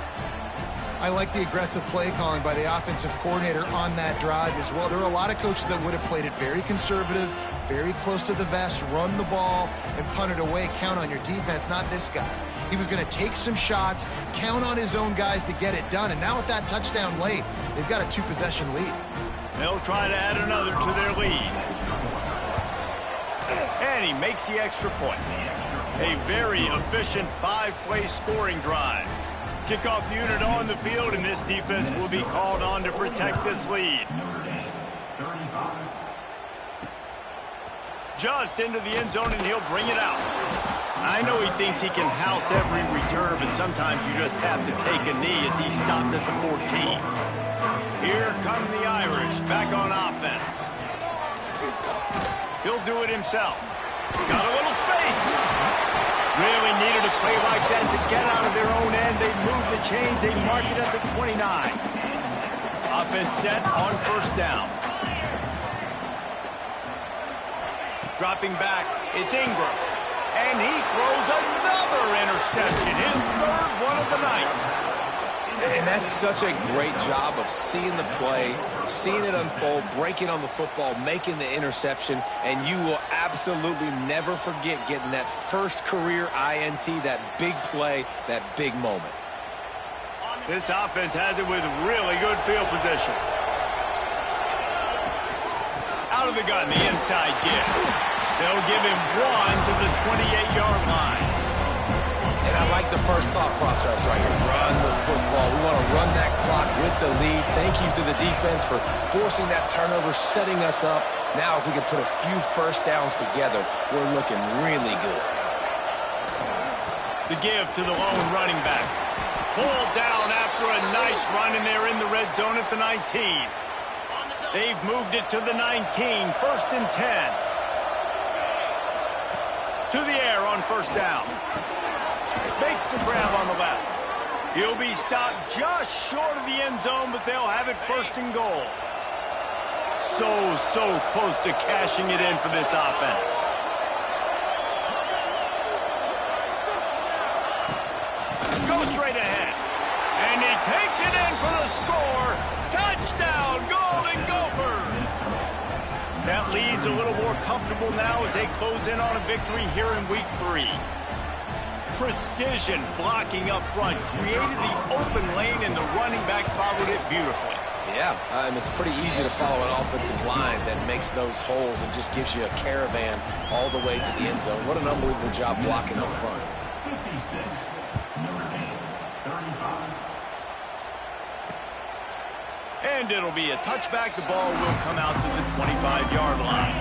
I like the aggressive play calling by the offensive coordinator on that drive as well. There are a lot of coaches that would have played it very conservative, very close to the vest, run the ball, and punt it away. Count on your defense, not this guy. He was going to take some shots, count on his own guys to get it done. And now with that touchdown late, they've got a 2-possession lead. They'll try to add another to their lead. And he makes the extra point. A very efficient 5-play scoring drive. Kickoff unit on the field, and this defense will be called on to protect this lead. Just into the end zone, and he'll bring it out. I know he thinks he can house every return, but sometimes you just have to take a knee as he stopped at the 14. Here come the Irish, back on offense. He'll do it himself. Got a little space. Really needed a play like that to get out of their own end. They move the chains. They mark it at the 29. Offense set on 1st down. Dropping back, it's Ingram. And he throws another interception, his 3rd one of the night. And that's such a great job of seeing the play, seeing it unfold, breaking on the football, making the interception, and you will absolutely never forget getting that first career INT, that big play, that big moment. This offense has it with really good field position. Out of the gun, the inside give. They'll give him 1 to the 28-yard line. And I like the first thought process right here. Run the football. We want to run that clock with the lead. Thank you to the defense for forcing that turnover, setting us up. Now if we can put a few 1st downs together, we're looking really good. The give to the lone running back. Pulled down after a nice run, and they're in the red zone at the 19. They've moved it to the 19, 1st and 10. To the air on 1st down. Makes the grab on the left. He'll be stopped just short of the end zone, but they'll have it 1st and goal. So close to cashing it in for this offense. Go straight ahead. And he takes it in for the score. Touchdown, Golden Gophers. That lead's a little more comfortable now as they close in on a victory here in Week 3. precision blocking up front, created the open lane, and the running back followed it beautifully. Yeah, and it's pretty easy to follow an offensive line that makes those holes and just gives you a caravan all the way to the end zone. What an unbelievable job blocking up front. And it'll be a touchback. The ball will come out to the 25-yard line.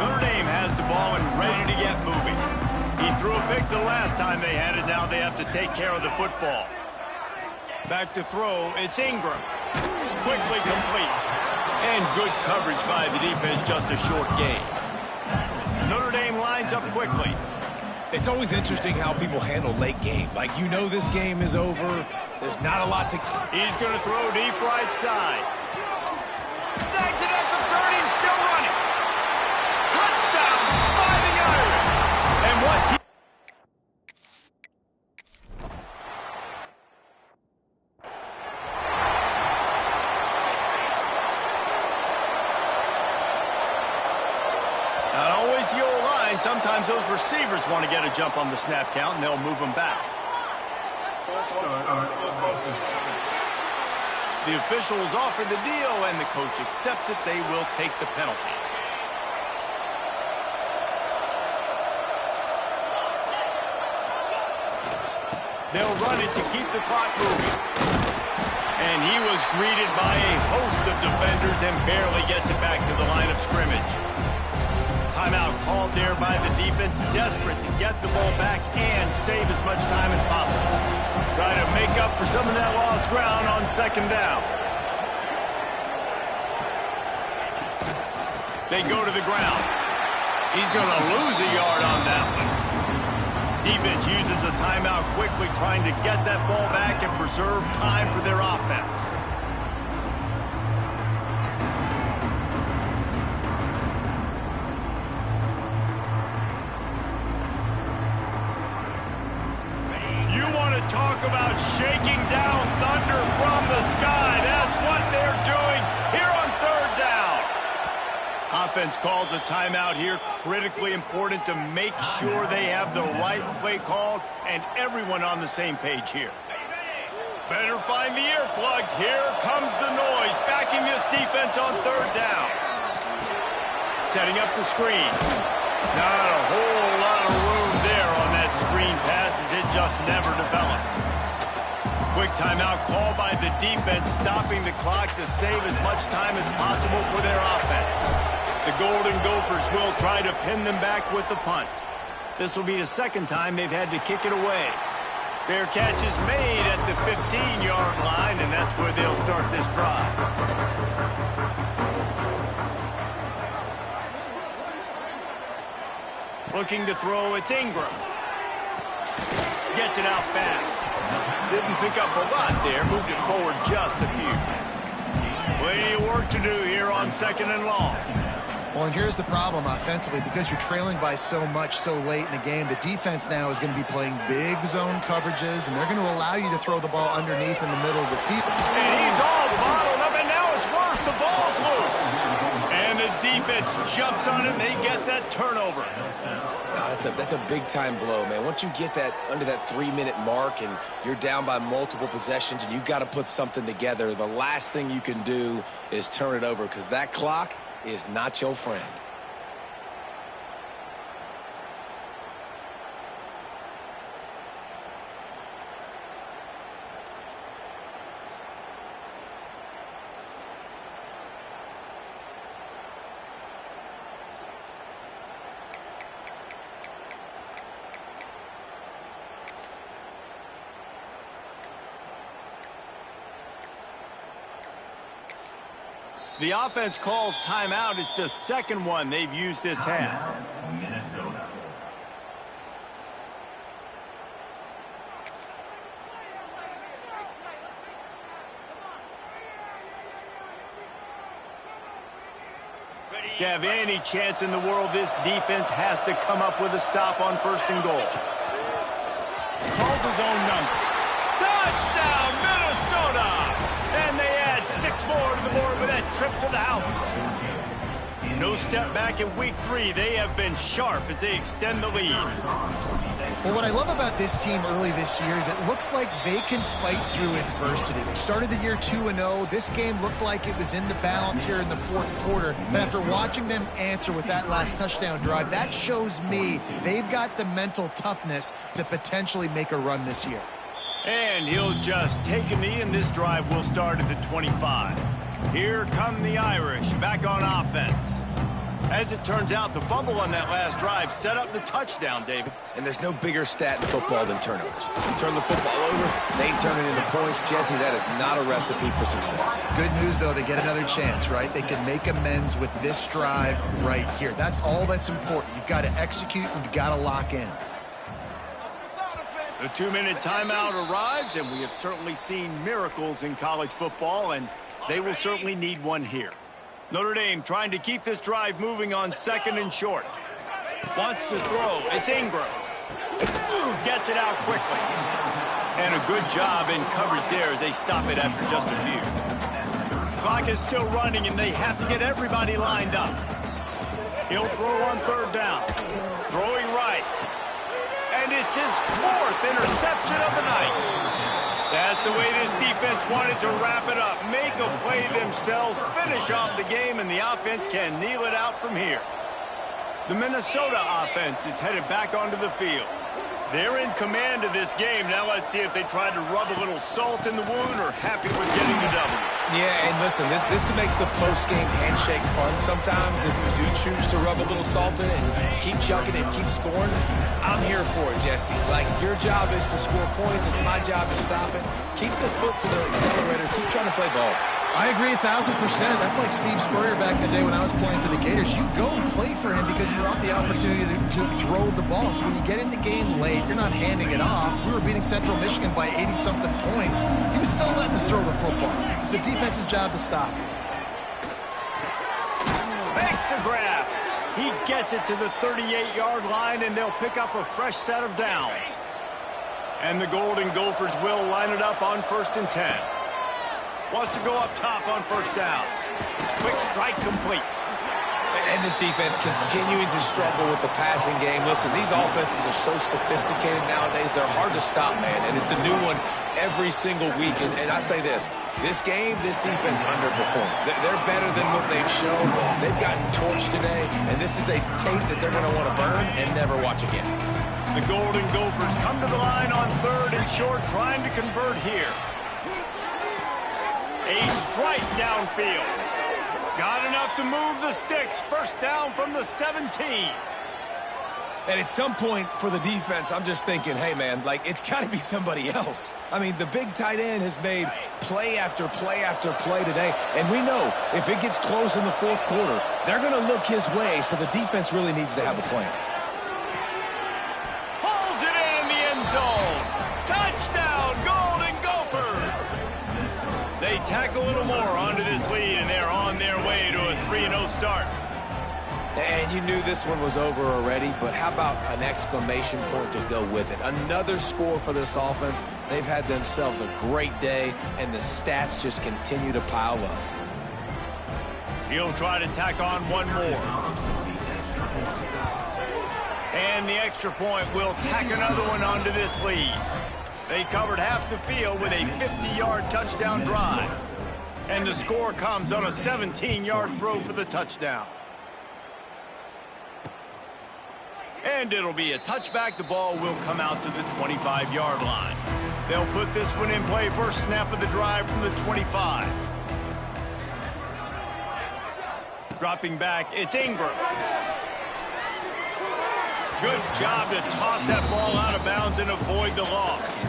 Notre Dame has the ball and ready to get moving. He threw a pick the last time they had it. Now they have to take care of the football. Back to throw. It's Ingram. Quickly complete. And good coverage by the defense, just a short gain. Notre Dame lines up quickly. It's always interesting how people handle late game. Like, you know this game is over. There's not a lot to... He's going to throw deep right side. Snags it at the 30 and still running. Touchdown, 5 yards. And what's he... Not always the old line. Sometimes those receivers want to get a jump on the snap count, and they'll move them back. The officials offer the deal, and the coach accepts it. They will take the penalty. They'll run it to keep the clock moving. And he was greeted by a host of defenders and barely gets it back to the line of scrimmage. Timeout called there by the defense, desperate to get the ball back and save as much time as possible. Trying to make up for some of that lost ground on second down. They go to the ground. He's going to lose a yard on that one. Defense uses a timeout quickly, trying to get that ball back and preserve time for their offense. Talk about shaking down thunder from the sky. That's what they're doing here on third down. Offense calls a timeout here. Critically important to make sure they have the right play called and everyone on the same page here. Better find the earplugs. Here comes the noise, backing this defense on third down. Setting up the screen. Not a whole lot of room there on that screen pass, as it just never developed. Quick timeout called by the defense, stopping the clock to save as much time as possible for their offense. The Golden Gophers will try to pin them back with the punt. This will be the second time they've had to kick it away. Their catch is made at the 15-yard line, and that's where they'll start this drive. Looking to throw, it's Ingram. Gets it out fast. Didn't pick up a lot there, moved it forward just a few. Plenty of work to do here on second and long. Well, and here's the problem offensively. Because you're trailing by so much so late in the game, the defense now is going to be playing big zone coverages, and they're going to allow you to throw the ball underneath in the middle of the field. And he's all bottled up, and now it's worse. The ball's loose. And the defense jumps on it, and they get that turnover. That's a big-time blow, man. Once you get that under that 3-minute mark and you're down by multiple possessions and you've got to put something together, the last thing you can do is turn it over, because that clock is not your friend. The offense calls timeout. It's the second one they've used this half. Minnesota. To have any chance in the world, this defense has to come up with a stop on first and goal. Calls his own number. Touchdown, Minnesota! And they add 6 more to the board with that trip to the house. No step back in week 3. They have been sharp as they extend the lead. Well, what I love about this team early this year is it looks like they can fight through adversity. They started the year 2-0. This game looked like it was in the balance here in the fourth quarter. But after watching them answer with that last touchdown drive, that shows me they've got the mental toughness to potentially make a run this year. And he'll just take a knee, and this drive will start at the 25. Here come the Irish back on offense. As it turns out, the fumble on that last drive set up the touchdown, David. And there's no bigger stat in football than turnovers. You turn the football over, they turn it into points. Jesse, that is not a recipe for success. Good news, though, they get another chance, right? They can make amends with this drive right here. That's all that's important. You've got to execute and you've got to lock in. The 2-minute timeout arrives, and we have certainly seen miracles in college football, and they will certainly need one here. Notre Dame trying to keep this drive moving on 2nd and short. Wants to throw. It's Ingram. Gets it out quickly. And a good job in coverage there as they stop it after just a few. Clock is still running, and they have to get everybody lined up. He'll throw on 3rd down. Throwing right. And it's his 4th interception of the night. That's the way this defense wanted to wrap it up. Make a play themselves, finish off the game, and the offense can kneel it out from here. The Minnesota offense is headed back onto the field. They're in command of this game. Now let's see if they try to rub a little salt in the wound or happy with getting the W. Yeah, and listen, this makes the post-game handshake fun sometimes. If you do choose to rub a little salt in it and keep chucking it, keep scoring, I'm here for it, Jesse. Like, your job is to score points. It's my job to stop it. Keep the foot to the accelerator. Keep trying to play ball. I agree 1,000%. That's like Steve Spurrier back in the day when I was playing for the Gators. You go and play for him because you want the opportunity to throw the ball. So when you get in the game late, you're not handing it off. We were beating Central Michigan by 80-something points. He was still letting us throw the football. It's the defense's job to stop. Makes the grab. He gets it to the 38-yard line, and they'll pick up a fresh set of downs. And the Golden Gophers will line it up on 1st and 10. Wants to go up top on 1st down. Quick strike complete. And this defense continuing to struggle with the passing game. Listen, these offenses are so sophisticated nowadays. They're hard to stop, man. And it's a new one every single week. And I say this game, this defense underperformed. They're better than what they've shown. They've gotten torched today. And this is a tape that they're going to want to burn and never watch again. The Golden Gophers come to the line on 3rd and short, trying to convert here. A strike downfield. Got enough to move the sticks. 1st down from the 17. And at some point for the defense, I'm just thinking, hey, man, like, it's got to be somebody else. I mean, the big tight end has made play after play after play today. And we know if it gets close in the 4th quarter, they're going to look his way, so the defense really needs to have a plan. Pulls it in the end zone. Touchdown, Golden Gophers. They tack a little more onto this lead, and they're on their way to a 3-0 start. And you knew this one was over already, but how about an exclamation point to go with it? Another score for this offense. They've had themselves a great day, and the stats just continue to pile up. He'll try to tack on one more. And the extra point will tack another one onto this lead. They covered half the field with a 50-yard touchdown drive. And the score comes on a 17-yard throw for the touchdown. And it'll be a touchback. The ball will come out to the 25-yard line. They'll put this one in play. First snap of the drive from the 25. Dropping back, it's Ingram. Good job to toss that ball out of bounds and avoid the loss.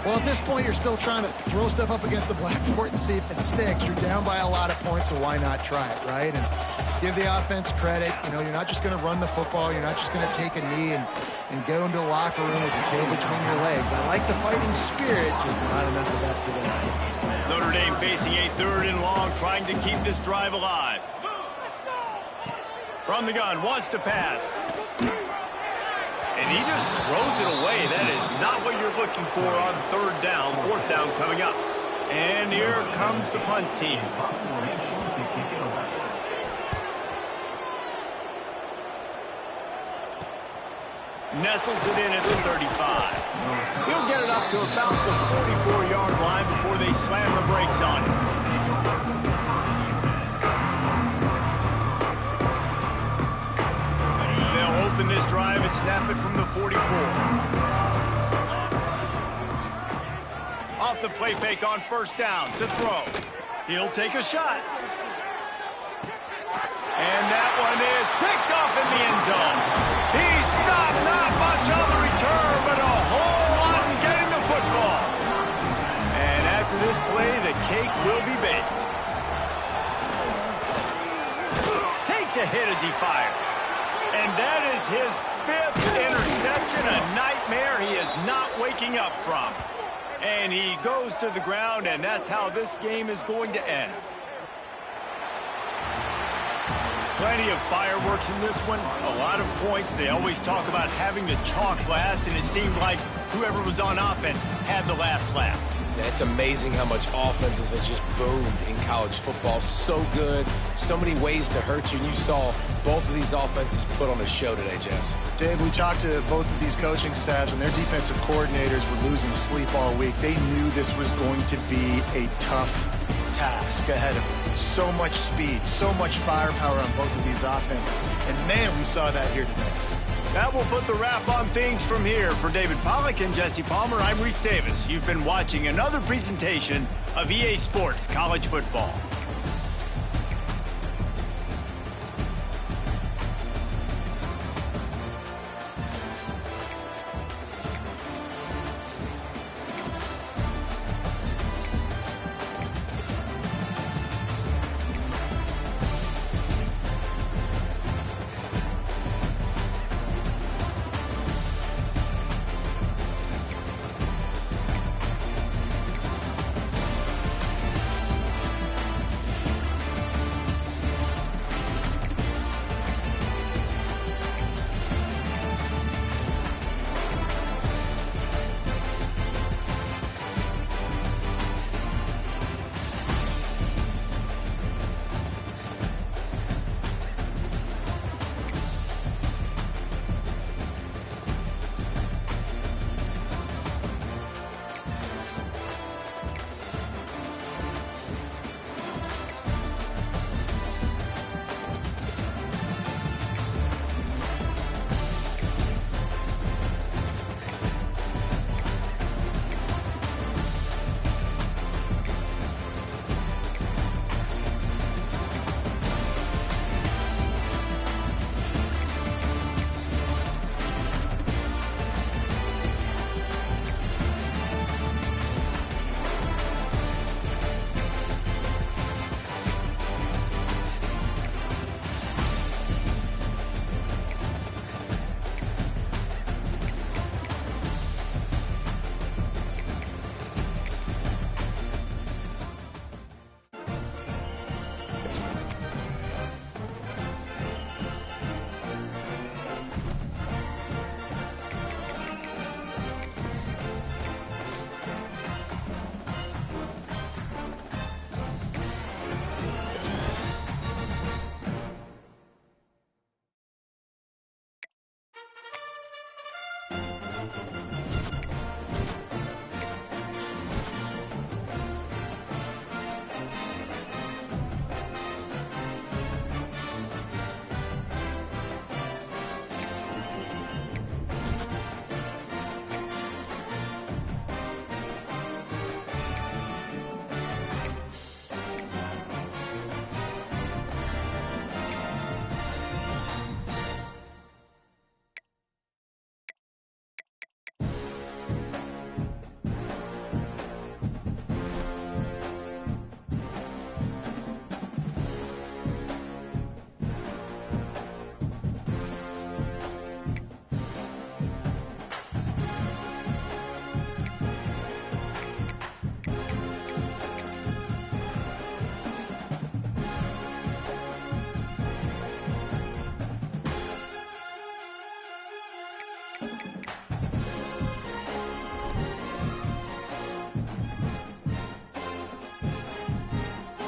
Well, at this point, you're still trying to throw stuff up against the blackboard and see if it sticks. You're down by a lot of points, so why not try it, right? And give the offense credit. You know, you're not just going to run the football. You're not just going to take a knee and go into the locker room with your tail between your legs. I like the fighting spirit, just not enough of that today. Notre Dame facing a 3rd and long, trying to keep this drive alive. From the gun, wants to pass. And he just throws it away. That is not what you're looking for on 3rd down. 4th down coming up. And here comes the punt team. Nestles it in at the 35. He'll get it up to about the 44-yard line before they slam the brakes on it. They'll open this drive and snap it from the 44. Off the play fake on first down to throw. He'll take a shot. And that one is picked off in the end zone. He stopped, not much on the return, but a whole lot in getting the football. And after this play, the cake will be baked. Takes a hit as he fires. And that is his 5th interception, a nightmare he is not waking up from. And he goes to the ground, and that's how this game is going to end. Plenty of fireworks in this one, a lot of points. They always talk about having the chalk last, and it seemed like whoever was on offense had the last laugh. It's amazing how much offenses have just boomed in college football. So good, so many ways to hurt you, and you saw both of these offenses put on a show today, Jess. Dave, we talked to both of these coaching staffs, and their defensive coordinators were losing sleep all week. They knew this was going to be a tough task ahead of them. So much speed, so much firepower on both of these offenses. And, man, we saw that here today. That will put the wrap on things from here. For David Pollack and Jesse Palmer, I'm Reese Davis. You've been watching another presentation of EA Sports College Football.